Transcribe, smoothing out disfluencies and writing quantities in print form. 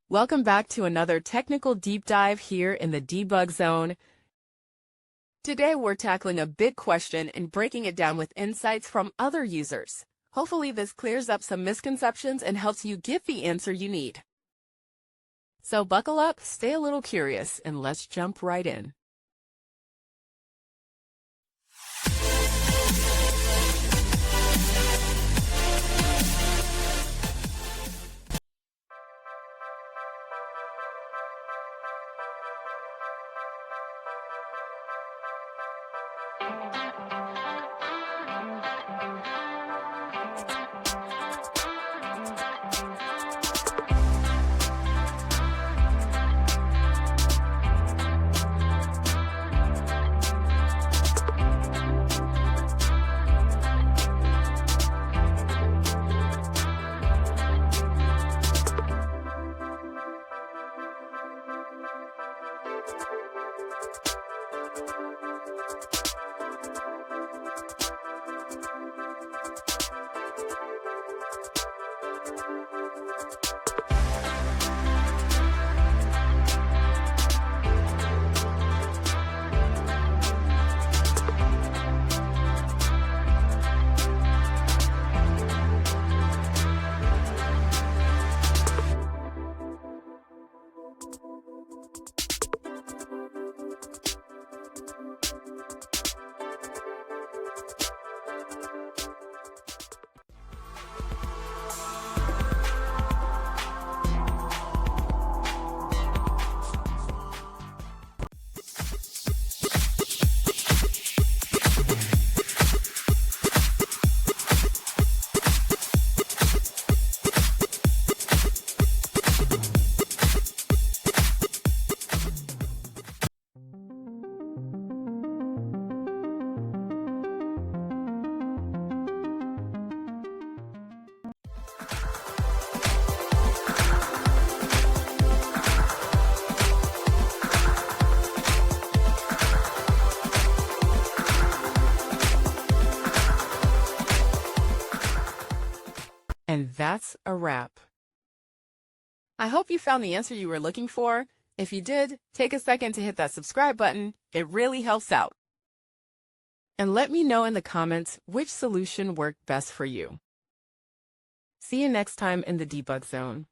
Welcome back to another technical deep dive here in the debug zone. Today we're tackling a big question and breaking it down with insights from other users. Hopefully this clears up some misconceptions and helps you get the answer you need. So buckle up, stay a little curious, and let's jump right in. And that's a wrap. I hope you found the answer you were looking for. If you did, take a second to hit that subscribe button. It really helps out. And let me know in the comments which solution worked best for you. See you next time in the debug zone.